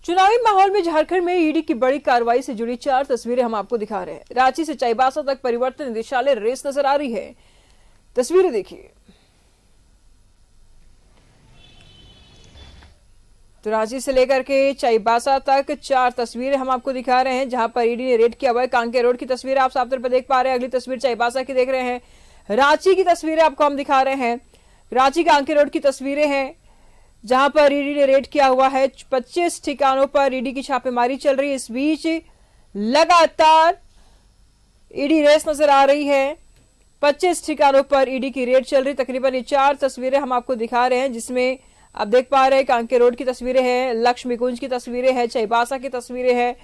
चुनावी माहौल में झारखंड में ईडी की बड़ी कार्रवाई से जुड़ी 4 तस्वीरें हम आपको दिखा रहे हैं। रांची से चाईबासा तक परिवर्तन निदेशालय रेस नजर आ रही है। तस्वीरें देखिए। तो रांची से लेकर के चाईबासा तक 4 तस्वीरें हम आपको दिखा रहे हैं, जहां पर ईडी ने रेड किया हुआ है। कांके रोड की तस्वीर आप साफ तौर पर देख पा रहे हैं। अगली तस्वीर चाईबासा की देख रहे हैं। रांची की तस्वीरें आपको हम दिखा रहे हैं। रांची कांके रोड की तस्वीरें हैं, जहां पर ईडी ने रेड किया हुआ है। 25 ठिकानों पर ईडी की छापेमारी चल रही है। इस बीच लगातार ईडी रेस नजर आ रही है। 25 ठिकानों पर ईडी की रेड चल रही। तकरीबन ये 4 तस्वीरें हम आपको दिखा रहे हैं, जिसमें आप देख पा रहे हैं कांके रोड की तस्वीरें हैं, लक्ष्मी कुंज की तस्वीरें हैं, चाईबासा की तस्वीरें हैं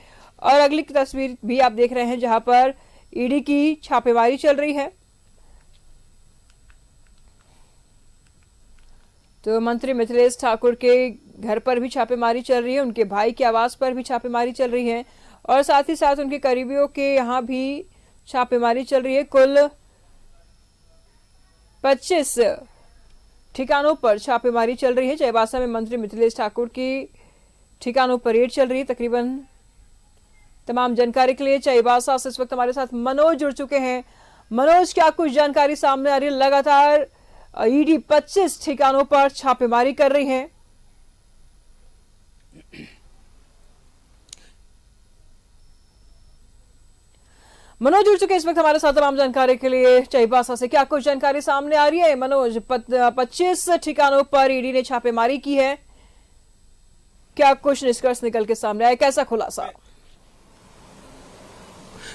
और अगली की तस्वीर भी आप देख रहे हैं, जहां पर ईडी की छापेमारी चल रही है। तो मंत्री मिथिलेश ठाकुर के घर पर भी छापेमारी चल रही है, उनके भाई के आवास पर भी छापेमारी चल रही है और साथ ही साथ उनके करीबियों के यहां भी छापेमारी चल रही है। कुल 25 ठिकानों पर छापेमारी चल रही है। चाईबासा में मंत्री मिथिलेश ठाकुर की ठिकानों पर रेड चल रही है। तकरीबन तमाम जानकारी के लिए चाईबासा से इस वक्त हमारे साथ मनोज जुड़ चुके हैं। मनोज, क्या कुछ जानकारी सामने आ रही है? लगातार ईडी 25 ठिकानों पर छापेमारी कर रही है। मनोज जुड़ चुके इस वक्त हमारे साथ तमाम जानकारी के लिए चाईबासा से। क्या कुछ जानकारी सामने आ रही है मनोज? 25 ठिकानों पर ईडी ने छापेमारी की है, क्या कुछ निष्कर्ष निकल के सामने आया? कैसा खुलासा?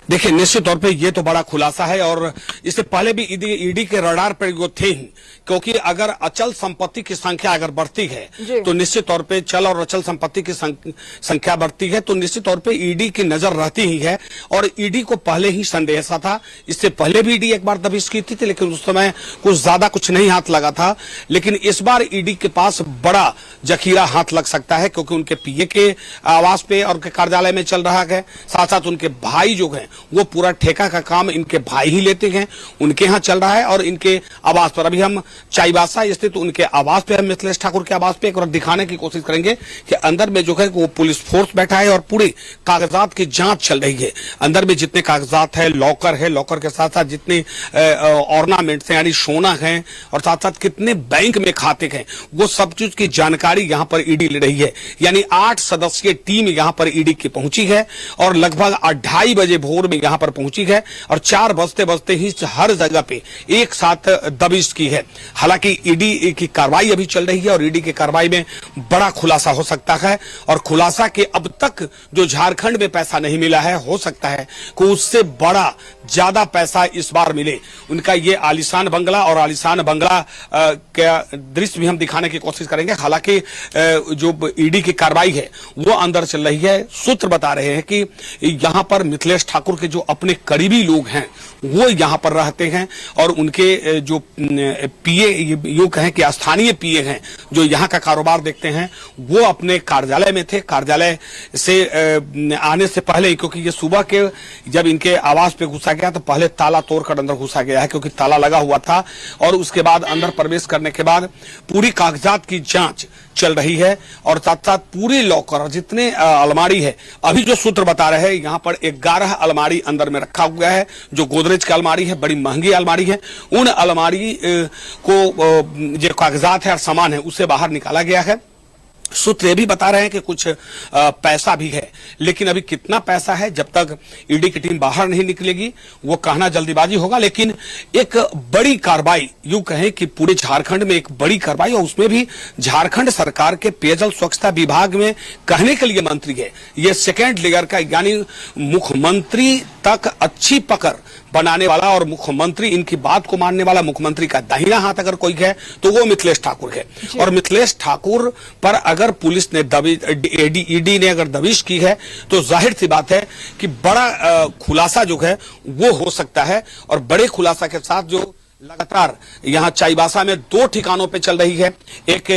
देखिए, निश्चित तौर पे ये तो बड़ा खुलासा है और इससे पहले भी ईडी के रडार पर वो थे ही, क्योंकि अगर अचल संपत्ति की संख्या अगर बढ़ती है तो निश्चित तौर पे चल और अचल संपत्ति की संख्या बढ़ती है तो निश्चित तौर पे ईडी की नजर रहती ही है। और ईडी को पहले ही संदेह सा था। इससे पहले भी ईडी एक बार दबिश की थी, लेकिन उस समय कुछ ज्यादा कुछ नहीं हाथ लगा था। लेकिन इस बार ईडी के पास बड़ा जखीरा हाथ लग सकता है, क्योंकि उनके पीए के आवास पे और के कार्यालय में चल रहा है। साथ साथ उनके भाई जो है वो पूरा ठेका का काम इनके भाई ही लेते हैं, उनके यहाँ चल रहा है और इनके आवास पर। अभी हम चाईबासा स्थित उनके आवास पे, हम मिथिलेश ठाकुर के आवास पे एक बार दिखाने की कोशिश करेंगे कि अंदर में जो है वो पुलिस फोर्स बैठा है और पूरी कागजात की जांच चल रही है। अंदर में जितने कागजात है, लॉकर के साथ साथ जितने ऑर्नामेंट्स हैं यानी सोना है और साथ साथ कितने बैंक में खाते हैं, वो सब चीज की जानकारी यहाँ पर ईडी ले रही है। यानी 8 सदस्यीय टीम यहाँ पर ईडी की पहुंची है और लगभग 2:30 बजे भोर में यहां पर पहुंची है और 4 बजते ही हर जगह पे एक साथ दबिश की है। हालांकि ईडी की कार्रवाई अभी चल रही है और ईडी की कार्रवाई में बड़ा खुलासा हो सकता है और खुलासा के अब तक जो झारखंड में पैसा नहीं मिला है, हो सकता है कि उससे बड़ा ज्यादा पैसा इस बार मिले। उनका ये आलीशान बंगला और आलीशान बंगला का दृश्य भी हम दिखाने की कोशिश करेंगे। हालांकि जो ईडी की कार्रवाई है वो अंदर चल रही है। सूत्र बता रहे हैं कि यहां पर मिथिलेश ठाकुर के जो अपने करीबी लोग हैं वो यहां पर रहते हैं और उनके जो पीए, यूं कहें कि स्थानीय पीए हैं जो यहां का कारोबार देखते हैं, वो अपने कार्यालय में थे। कार्यालय से आने से पहले, क्योंकि ये सुबह के जब इनके आवास पे घुसा गया तो पहले ताला तोड़कर अंदर घुसा गया है, क्योंकि ताला लगा हुआ था और उसके बाद अंदर प्रवेश करने के बाद पूरी कागजात की जांच चल रही है और साथ साथ पूरे लॉकर जितने अलमारी है, अभी जो सूत्र बता रहे हैं यहां पर 11 अलमारी अंदर में रखा हुआ है, जो गोदरेज की अलमारी है, बड़ी महंगी अलमारी है। उन अलमारी को जो कागजात है और सामान है उसे बाहर निकाला गया है। सूत्र ये भी बता रहे हैं कि कुछ पैसा भी है, लेकिन अभी कितना पैसा है जब तक ईडी की टीम बाहर नहीं निकलेगी वो कहना जल्दीबाजी होगा। लेकिन एक बड़ी कार्रवाई, यूं कहें कि पूरे झारखंड में एक बड़ी कार्रवाई और उसमें भी झारखंड सरकार के पेयजल स्वच्छता विभाग में कहने के लिए मंत्री है। ये सेकेंड लेयर का, यानी मुख्यमंत्री तक अच्छी पकड़ बनाने वाला और मुख्यमंत्री इनकी बात को मानने वाला, मुख्यमंत्री का दाहिना हाथ अगर कोई है तो वो मिथिलेश ठाकुर है। और मिथिलेश ठाकुर पर अगर पुलिस ने ईडी ने अगर दबिश की है तो जाहिर सी बात है कि बड़ा खुलासा जो है वो हो सकता है। और बड़े खुलासा के साथ जो लगातार यहां चाईबासा में 2 ठिकानों पे चल रही है, एक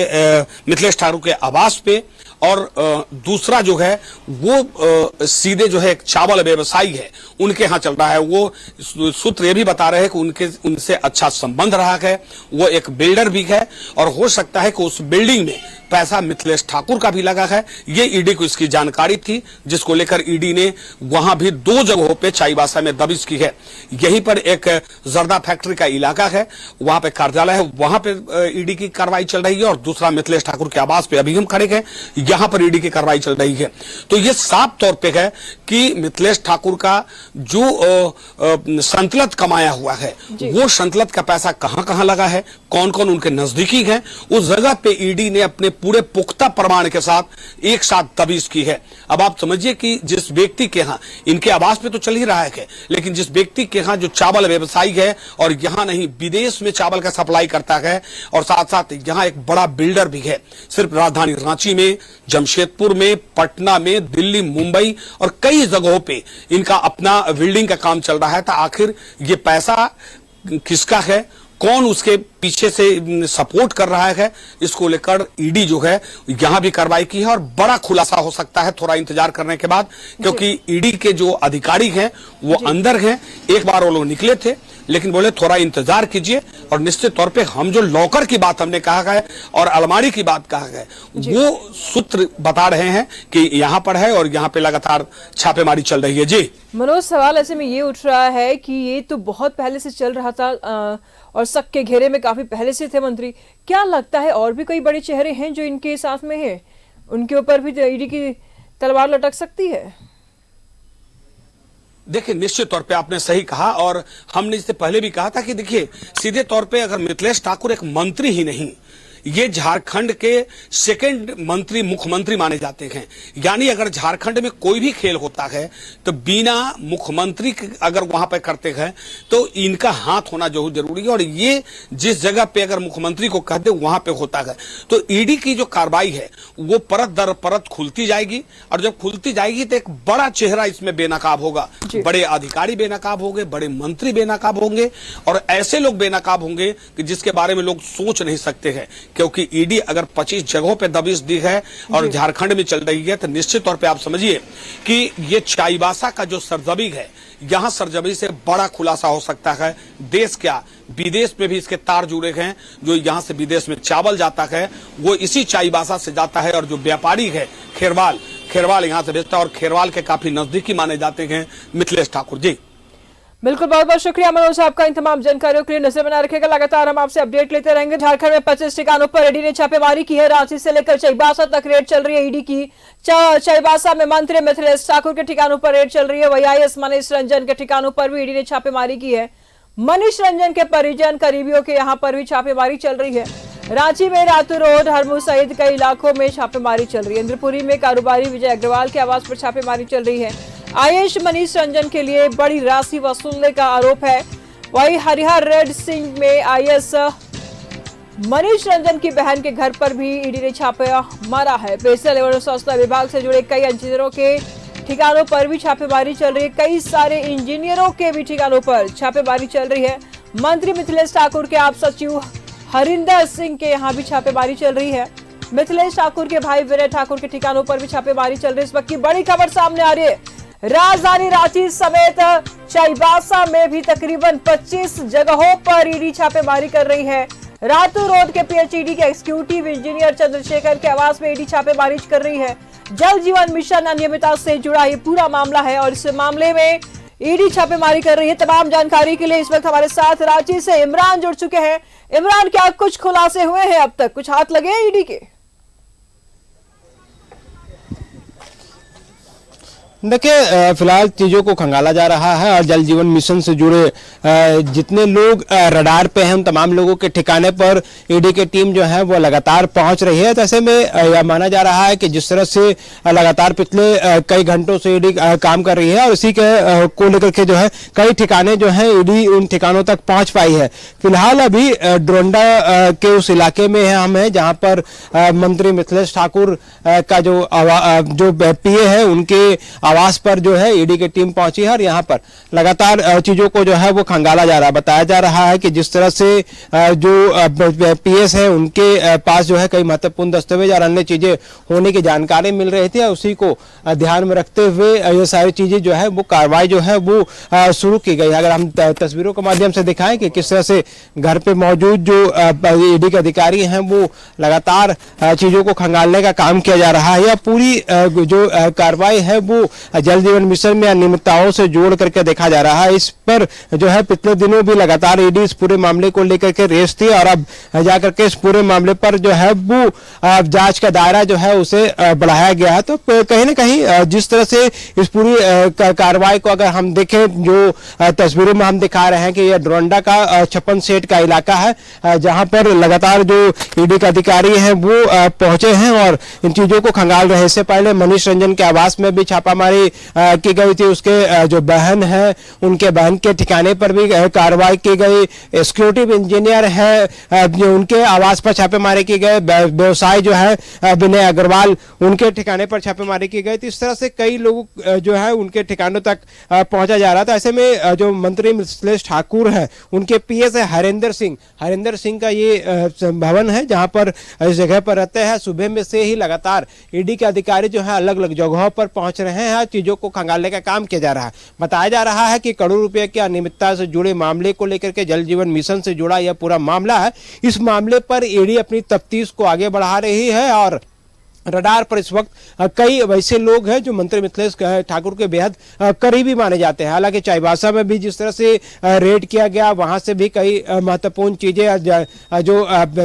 मिथिलेश ठाकुर के आवास पे और दूसरा जो है वो सीधे जो है एक चावल व्यवसायी है उनके यहाँ चल रहा है। वो सूत्र ये भी बता रहे हैं कि उनसे अच्छा संबंध रहा है, वो एक बिल्डर भी है और हो सकता है कि उस बिल्डिंग में पैसा मिथिलेश ठाकुर का भी लगा है। ये ईडी को इसकी जानकारी थी, जिसको लेकर ईडी ने वहां भी 2 जगहों पे चाईबासा में दबिश की है। यहीं पर एक जर्दा फैक्ट्री का इलाका है, वहां पे कार्यालय है, वहां पे ईडी की कार्रवाई चल रही है, और दूसरा मिथिलेश ठाकुर के आवास पे अभी हम खड़े हैं, यहां पर ईडी की कार्रवाई चल रही है। तो ये साफ तौर पे है कि मिथिलेश ठाकुर का जो संतलत कमाया हुआ है, वो संतलत का पैसा कहां कहां लगा है, कौन कौन उनके नजदीकी हैं, उस जगह पे ईडी ने अपने पूरे पुख्ता प्रमाण के साथ एक साथ दबिश की है। अब आप समझिए कि जिस व्यक्ति के यहां, इनके आवास पे तो चल ही रहा है, लेकिन जिस व्यक्ति के यहां जो चावल व्यवसायी है और यहां नहीं विदेश में चावल का सप्लाई करता है, और साथ साथ यहां एक बड़ा बिल्डर भी है, सिर्फ राजधानी रांची में, जमशेदपुर में, पटना में, दिल्ली, मुंबई और कई जगहों पे इनका अपना बिल्डिंग का काम चल रहा है। तो आखिर ये पैसा किसका है, कौन उसके पीछे से सपोर्ट कर रहा है, इसको लेकर ईडी जो है यहां भी कार्रवाई की है, और बड़ा खुलासा हो सकता है थोड़ा इंतजार करने के बाद, क्योंकि ईडी के जो अधिकारी हैं वो अंदर हैं। एक बार वो लोग निकले थे, लेकिन बोले थोड़ा इंतजार कीजिए, और निश्चित तौर पे हम जो लॉकर की बात हमने कहा है और अलमारी की बात कहा है, वो सूत्र बता रहे हैं कि यहां पर है और यहां पे लगातार छापेमारी चल रही है। जी मनोज, सवाल ऐसे में ये उठ रहा है कि ये तो बहुत पहले से चल रहा था और शक के घेरे में काफी पहले से थे मंत्री। क्या लगता है और भी कोई बड़े चेहरे हैं जो इनके साथ में हैं, उनके ऊपर भी ईडी की तलवार लटक सकती है? देखिए, निश्चित तौर पे आपने सही कहा, और हमने इससे पहले भी कहा था कि देखिए सीधे तौर पे अगर मिथिलेश ठाकुर एक मंत्री ही नहीं, ये झारखंड के सेकंड मंत्री, मुख्यमंत्री माने जाते हैं। यानी अगर झारखंड में कोई भी खेल होता है तो बिना मुख्यमंत्री अगर वहां पे करते हैं तो इनका हाथ होना जो जरूरी है, और ये जिस जगह पे अगर मुख्यमंत्री को कहते वहां पे होता है। तो ईडी की जो कार्रवाई है वो परत दर परत खुलती जाएगी, और जब खुलती जाएगी तो एक बड़ा चेहरा इसमें बेनकाब होगा, बड़े अधिकारी बेनकाब होंगे, बड़े मंत्री बेनकाब होंगे, और ऐसे लोग बेनकाब होंगे कि जिसके बारे में लोग सोच नहीं सकते हैं। क्योंकि ईडी अगर 25 जगहों पे दबिश दी है और झारखंड में चल रही है, तो निश्चित तौर पे आप समझिए कि ये चाईबासा का जो सरजमी है, यहां सरजमी से बड़ा खुलासा हो सकता है। देश क्या, विदेश में भी इसके तार जुड़े हैं। जो यहां से विदेश में चावल जाता है वो इसी चाईबासा से जाता है, और जो व्यापारी है खेरवाल यहां से भेजता है, और खेरवाल के काफी नजदीकी माने जाते हैं मिथिलेश ठाकुर। जी बिल्कुल, बहुत बहुत शुक्रिया मनोज आपका इन तमाम जानकारियों के लिए। नजर बना रखेगा, लगातार हम आपसे अपडेट लेते रहेंगे। झारखंड में 25 ठिकानों पर ईडी ने छापेमारी की है। रांची से लेकर चाईबासा तक रेड चल रही है ईडी की। चाईबासा में मंत्री मिथिलेश ठाकुर के ठिकानों पर रेड चल रही है। वही आईएएस मनीष रंजन के ठिकानों पर भी ईडी ने छापेमारी की है। मनीष रंजन के परिजन करीबियों के यहाँ पर भी छापेमारी चल रही है। रांची में रातू रोड, हरमू सहित कई इलाकों में छापेमारी चल रही है। इंद्रपुरी में कारोबारी विजय अग्रवाल के आवास पर छापेमारी चल रही है। आईएएस मनीष रंजन के लिए बड़ी राशि वसूलने का आरोप है। वही हरिहर रेड सिंह में आईएएस मनीष रंजन की बहन के घर पर भी ईडी ने छापा मारा है। पेयजल एवं स्वच्छता विभाग से जुड़े कई इंजीनियरों के ठिकानों पर भी छापेमारी चल रही है। कई सारे इंजीनियरों के भी ठिकानों पर छापेमारी चल रही है। मंत्री मिथिलेश ठाकुर के आप सचिव हरिंदर सिंह के यहाँ भी छापेमारी चल रही है। मिथिलेश ठाकुर के भाई विनय ठाकुर के ठिकानों पर भी छापेमारी चल रही है। इस वक्त की बड़ी खबर सामने आ रही है। राजधानी रांची समेत चाईबासा में भी तकरीबन 25 जगहों पर ईडी छापेमारी कर रही है। रातू रोड के पीएचईडी के एग्जीक्यूटिव इंजीनियर चंद्रशेखर के आवास में ईडी छापेमारी कर रही है। जल जीवन मिशन अनियमितता से जुड़ा ये पूरा मामला है, और इस मामले में ईडी छापेमारी कर रही है। तमाम जानकारी के लिए इस वक्त हमारे साथ रांची से इमरान जुड़ चुके हैं। इमरान, क्या कुछ खुलासे हुए हैं अब तक, कुछ हाथ लगे हैं ईडी के? देखिए, फिलहाल चीजों को खंगाला जा रहा है, और जल जीवन मिशन से जुड़े जितने लोग रडार पे हैं उन तमाम लोगों के ठिकाने पर ईडी की टीम जो है वो लगातार पहुंच रही है। तो ऐसे में यह माना जा रहा है कि जिस तरह से लगातार पिछले कई घंटों से ईडी काम कर रही है, और इसी के को लेकर के जो है कई ठिकाने जो है ईडी उन ठिकानों तक पहुंच पाई है। फिलहाल अभी डोरंडा के उस इलाके में हम है जहां पर मंत्री मिथिलेश ठाकुर का जो पीए है उनके आवास पर जो है ईडी की टीम पहुंची है, और यहाँ पर लगातार चीजों को जो है वो खंगाला जा रहा है। बताया जा रहा है कि जिस तरह से जो पीएस है उनके पास जो है कई महत्वपूर्ण दस्तावेज और अन्य चीजें होने की जानकारी मिल रही थी, उसी को ध्यान में रखते हुए ये सारी चीजें जो है वो कार्रवाई जो है वो शुरू की गई। अगर हम तस्वीरों के माध्यम से दिखाएं कि किस तरह से घर पे मौजूद जो ईडी के अधिकारी हैं वो लगातार चीजों को खंगालने का काम किया जा रहा है। यह पूरी जो कार्रवाई है वो जल जीवन मिशन में अनियमितताओं से जोड़ करके देखा जा रहा है। इस पर जो है पिछले दिनों भी लगातार ईडी इस पूरे मामले को लेकर के रेस थी और अब जाकर के इस पूरे मामले पर जो है वो जांच का दायरा जो है उसे बढ़ाया गया है। तो कहीं ना कहीं जिस तरह से इस पूरी कार्रवाई को अगर हम देखें, जो तस्वीरों में हम दिखा रहे हैं कि यह डोरंडा का 56 सेट का इलाका है, जहां पर लगातार जो ईडी के अधिकारी हैं वो पहुंचे हैं और इन चीजों को खंगाल रहे। इससे पहले मनीष रंजन के आवास में भी छापामारी की गई थी। उसके जो बहन है उनके बहन के ठिकाने पर भी कार्रवाई की गई। एक्जीक्यूटिव इंजीनियर है जो उनके आवास पर छापेमारी की गई। व्यवसाय जो है विनय अग्रवाल उनके ठिकाने पर छापेमारी की गई। तो इस तरह से कई लोग जो है उनके ठिकानों तक पहुंचा जा रहा था। ऐसे में जो मंत्री मिथिलेश ठाकुर है उनके पीएस है हरिंदर सिंह का ये भवन है जहां पर इस जगह पर रहते हैं। सुबह में से ही लगातार ईडी के अधिकारी जो है अलग अलग जगहों पर पहुंच रहे हैं, चीजों को खंगालने का काम किया जा रहा है। बताया जा रहा है कि करोड़ों रुपए की अनियमितता से जुड़े मामले को लेकर के जल जीवन मिशन से जुड़ा यह पूरा मामला है। इस मामले पर ईडी अपनी तफ्तीश को आगे बढ़ा रही है और रडार पर इस वक्त कई वैसे लोग हैं जो मंत्री मिथिलेश ठाकुर के बेहद करीबी माने जाते हैं। हालांकि चाईबासा में भी जिस तरह से रेड किया गया, वहां से भी कई महत्वपूर्ण चीजें जो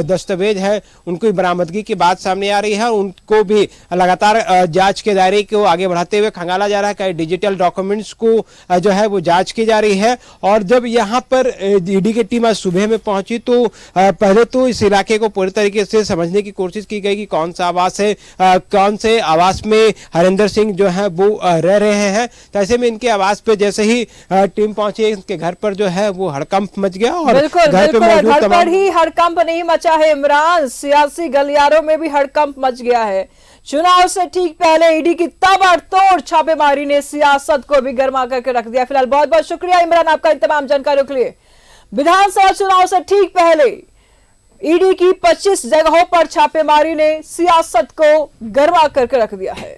दस्तावेज है उनकी बरामदगी की बात सामने आ रही है। उनको भी लगातार जांच के दायरे को आगे बढ़ाते हुए खंगाला जा रहा है। कई डिजिटल डॉक्यूमेंट्स को जो है वो जांच की जा रही है। और जब यहाँ पर ईडी की टीम आज सुबह में पहुंची तो पहले तो इस इलाके को पूरी तरीके से समझने की कोशिश की गई कि कौन सा आवास है, कौन से आवास में हरिंदर सिंह जो है वो रह रहे हैं। तो ऐसे में इनके आवास पे जैसे ही टीम पहुंची, इनके घर पर जो है वो हड़कंप मच गया और घर पर ही हड़कंप नहीं मचा है इमरान, सियासी गलियारों में भी हड़कंप मच गया है। चुनाव से ठीक पहले ईडी की ताबड़तोड़ छापेमारी ने सियासत को भी गर्मा करके रख दिया। फिलहाल बहुत बहुत शुक्रिया इमरान आपका इन तमाम जानकारियों के लिए। विधानसभा चुनाव से ठीक पहले ईडी की 25 जगहों पर छापेमारी ने सियासत को गर्मा करके रख दिया है।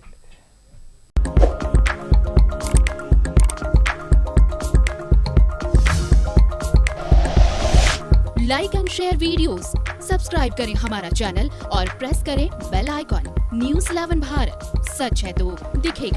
Like and share videos, subscribe करें हमारा चैनल और प्रेस करें बेल आइकॉन। न्यूज़ 11 भारत, सच है तो दिखेगा।